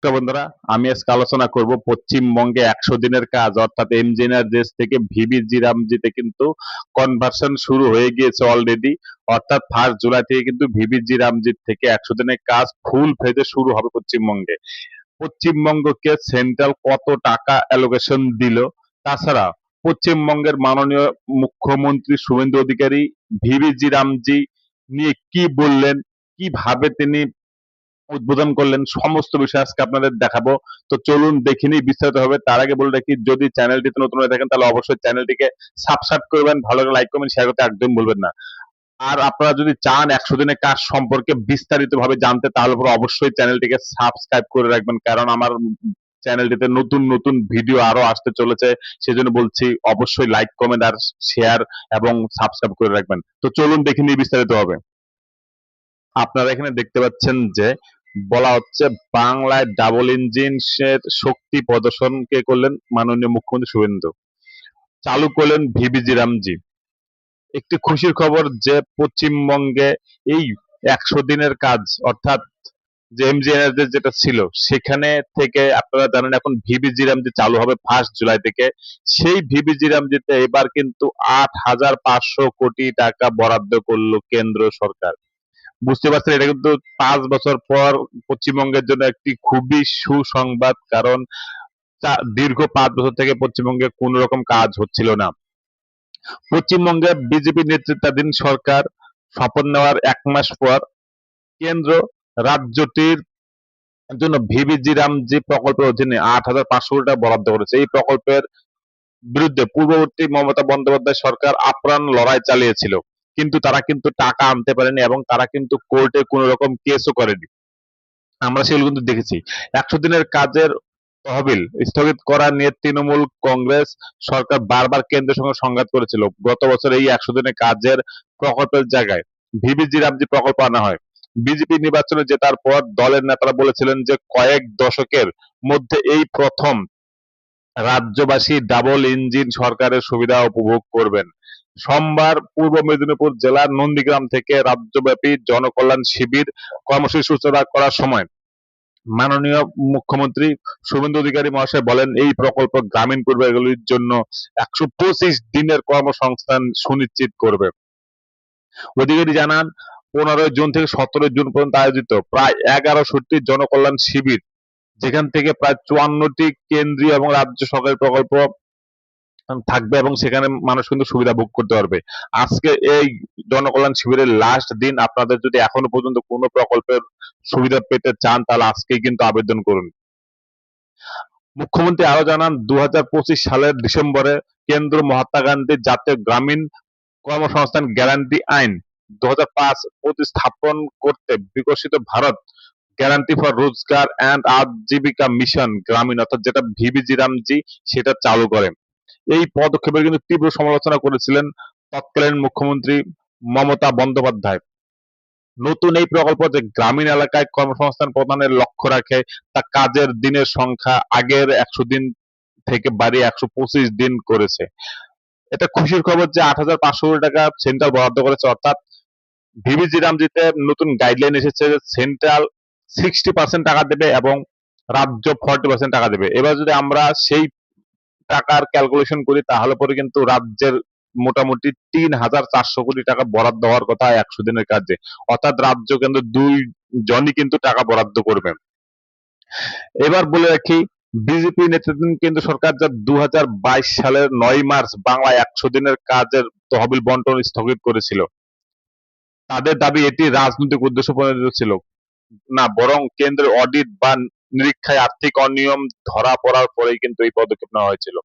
বন্ধুরা, আমি আজকে আলোচনা করব পশ্চিমবঙ্গে 100 দিনের কাজ অর্থাৎ এমজিএনআরজিএস থেকে ভিবিজি রামজিতে কিন্তু কনভার্সন শুরু হয়ে গিয়েছে অলরেডি। অর্থাৎ 1 জুলাই থেকে কিন্তু ভিবিজি রামজিত থেকে 100 দিনের কাজ ফুল ফেজে শুরু হবে পশ্চিমবঙ্গে। পশ্চিমবঙ্গকে সেন্ট্রাল কত টাকা অ্যালোকেশন দিল, তাছাড়া পশ্চিমবঙ্গের মাননীয় মুখ্যমন্ত্রী শুভেন্দু অধিকারী ভিবিজি রামজি নিয়ে কি বললেন, কিভাবে তিনি উদ্বোধন করলেন, সমস্ত বিষয় আজকে আপনাদের দেখাবো। তো চলুন দেখে নিই বিস্তারিত হবে। তার আগে বলে রাখি, যদি চ্যানেলটিতে নতুন হয়ে থাকেন তাহলে অবশ্যই চ্যানেলটিকে সাবস্ক্রাইব করবেন, ভালো লাগে লাইক কমেন্ট শেয়ার করতে একদম ভুলবেন না। আর আপনারা যদি চান 100 দিনের কাজ সম্পর্কে বিস্তারিত ভাবে জানতে, তাহলে পরে অবশ্যই চ্যানেলটিকে সাবস্ক্রাইব করে রাখবেন, কারণ আমার চ্যানেলটিতে নতুন নতুন ভিডিও আরো আসতে চলেছে। সেজন্য বলছি অবশ্যই লাইক কমেন্ট আর শেয়ার এবং সাবস্ক্রাইব করে রাখবেন। তো চলুন দেখে নিই বিস্তারিত হবে। আপনারা এখানে দেখতে পাচ্ছেন যে বলা হচ্ছে বাংলায় ডাবল ইঞ্জিনের শক্তি প্রদর্শন কে করলেন, মাননীয় মুখ্যমন্ত্রী শুভেন্দু। চালু করলেন ভিবিজি রামজি। একটি খুশির খবর যে পশ্চিমবঙ্গে এই 100 দিনের কাজ অর্থাৎ যে এমজিএনআরজি যেটা ছিল সেখানে থেকে আপনারা জানেন এখন ভিবিজি রামজি চালু হবে 1 জুলাই থেকে। সেই ভিবিজি রামজিতে এবার কিন্তু 8,500 কোটি টাকা বরাদ্দ করলো কেন্দ্র সরকার। বুঝতে পারছেন, এটা কিন্তু 5 বছর পর পশ্চিমবঙ্গের জন্য একটি খুবই সুসংবাদ, কারণ দীর্ঘ 5 বছর থেকে পশ্চিমবঙ্গে কোন রকম কাজ হচ্ছিল না। পশ্চিমবঙ্গে বিজেপি নেতৃত্বাধীন সরকার শপথ নেওয়ার 1 মাস পর কেন্দ্র রাজ্যটির জন্য ভিবিজি রামজি প্রকল্পের অধীনে 8,500 কোটি টাকা বরাদ্দ করেছে। এই প্রকল্পের বিরুদ্ধে পূর্ববর্তী মমতা বন্দ্যোপাধ্যায় সরকার আপ্রাণ লড়াই চালিয়েছিল, কিন্তু তারা কিন্তু টাকা আনতে পারেনি এবং তারা কিন্তু কোর্টে কোন রকম কেসও করেনি। আমরা সেগুলো কিন্তু দেখেছি। 100 দিনের কাজের তহবিল স্থগিত করা নিয়ে তৃণমূল কংগ্রেস সরকার বারবার কেন্দ্রের সঙ্গে সংঘাত করেছিল। গত বছর এই 100 দিনের কাজের প্রকল্পের জায়গায় ভিবিজি রামজি প্রকল্প আনা হয়। বিজেপি নির্বাচনে জেতার পর দলের নেতারা বলেছিলেন যে কয়েক দশকের মধ্যে এই প্রথম রাজ্যবাসী ডাবল ইঞ্জিন সরকারের সুবিধা উপভোগ করবেন। সোমবার পূর্ব মেদিনীপুর জেলার নন্দীগ্রাম থেকে রাজ্যব্যাপী জনকল্যাণ শিবির কর্মসূচি সূচনা করার সময় মাননীয় মুখ্যমন্ত্রী শুভেন্দু অধিকারী মহাশয় বলেন, এই প্রকল্প গ্রামীণ পরিবারগুলির জন্য 125 দিনের কর্মসংস্থান সুনিশ্চিত করবে। অধিকারী জানান, 15 জুন থেকে 17 জুন পর্যন্ত আয়োজিত প্রায় 1100টি জনকল্যাণ শিবির, যেখান থেকে প্রায় 54টি কেন্দ্রীয় এবং রাজ্য সরকারি প্রকল্প থাকবে এবং সেখানে মানুষ কিন্তু সুবিধা ভোগ করতে পারবে। আজকে এই জনকল্যাণ শিবিরের লাস্ট দিন। আপনাদের যদি এখনো পর্যন্ত কোনো প্রকল্পের সুবিধা পেতে চান তাহলে আজকেই কিন্তু আবেদন করুন। মুখ্যমন্ত্রী আরো জানান, 2025 সালের ডিসেম্বরে কেন্দ্র মহাত্মা গান্ধী জাতীয় গ্রামীণ কর্মসংস্থান গ্যারান্টি আইন 2005 প্রতিস্থাপন করতে বিকশিত ভারত গ্যারান্টি ফর রোজগার অ্যান্ড আজীবিকা মিশন গ্রামীণ অর্থাৎ যেটা ভিবিজি রামজি সেটা চালু করে। এই পদক্ষেপের কিন্তু তীব্র সমালোচনা করেছিলেন তৎকালীন মুখ্যমন্ত্রী মমতা বন্দ্যোপাধ্যায়। নতুন এই প্রকল্প যে গ্রামীণ এলাকায় কর্মসংস্থান প্রদানের লক্ষ্য রাখে, তা কাজের দিনের সংখ্যা আগের 100 দিন থেকে বাড়িয়ে 125 দিন করেছে। এটা খুশির খবর যে 8,500 কোটি টাকা সেন্ট্রাল বরাদ্দ করেছে, অর্থাৎ ভিবিজি রামজিতে নতুন গাইডলাইন এসেছে যে সেন্ট্রাল 60% টাকা দেবে এবং রাজ্য 40% টাকা দেবে। এবার যদি আমরা সেই টাকার ক্যালকুলেশন করি তাহলে পরে কিন্তু রাজ্যের মোটামুটি 3,400 কোটি টাকা বরাদ্দ হওয়ার কথা 100 দিনের কাজে। অর্থাৎ রাজ্য কিন্তু দুইজনই কিন্তু টাকা বরাদ্দ করবেন। এবার বলে রাখি, বিজেপি নেতৃত্বাধীন কেন্দ্র সরকার যা 2022 সালের 9 মার্চ বাংলায় 100 দিনের কাজের তহবিল বন্টন স্থগিত করেছিল। তাদের দাবি এটি রাজনৈতিক উদ্দেশ্য প্রণোদিত ছিল না, বরং কেন্দ্রের অডিট বা নিরীক্ষায় আর্থিক অনিয়ম ধরা পড়ার পরেই কিন্তু এই পদক্ষেপ নেওয়া হয়েছিল।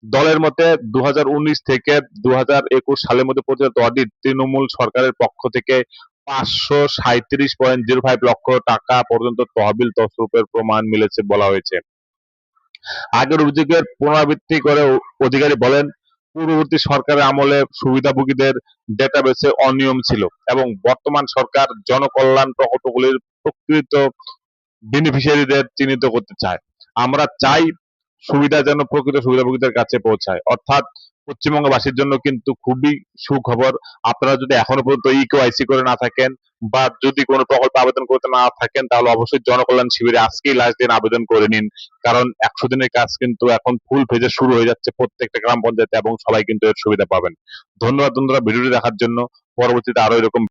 দলের মতে 2019 থেকে 2021 সালের মধ্যে পরিচালিত অডিট তৃণমূল সরকারের পক্ষ থেকে 537.05 লক্ষ টাকা পর্যন্ত তহবিল তছরূপের প্রমাণ মিলেছে বলা হয়েছে। আগের অভিযোগের পুনরাবৃত্তি করে অধিকারী বলেন, পূর্ববর্তী সরকারের আমলে সুবিধাভোগীদের ডেটাবেসে অনিয়ম ছিল এবং বর্তমান সরকার জনকল্যাণ প্রকল্পগুলির প্রকৃত বেনিফিশিয়ারিদের চিহ্নিত করতে চায়। আমরা চাই সুবিধা যেন প্রকৃত সুবিধাভোগীদের কাছে পৌঁছায়। অর্থাৎ পশ্চিমবঙ্গবাসীর জন্য কিন্তু খুবই সুখবর। আপনারা যদি এখনো পর্যন্ত ইকেওয়াইসি করে না থাকেন বা যদি কোনো প্রকল্পে আবেদন করতে না থাকেন, তাহলে অবশ্যই জনকল্যাণ শিবিরে আজকেই লাস্ট দিন আবেদন করে নিন। কারণ ১০০ দিনের কাজ কিন্তু এখন ফুল ফেজে শুরু হয়ে যাচ্ছে প্রত্যেকটা গ্রাম পঞ্চায়েতে, এবং সবাই কিন্তু এর সুবিধা পাবেন। ধন্যবাদ বন্ধুরা ভিডিওটি দেখার জন্য। পরবর্তীতে আরো এরকম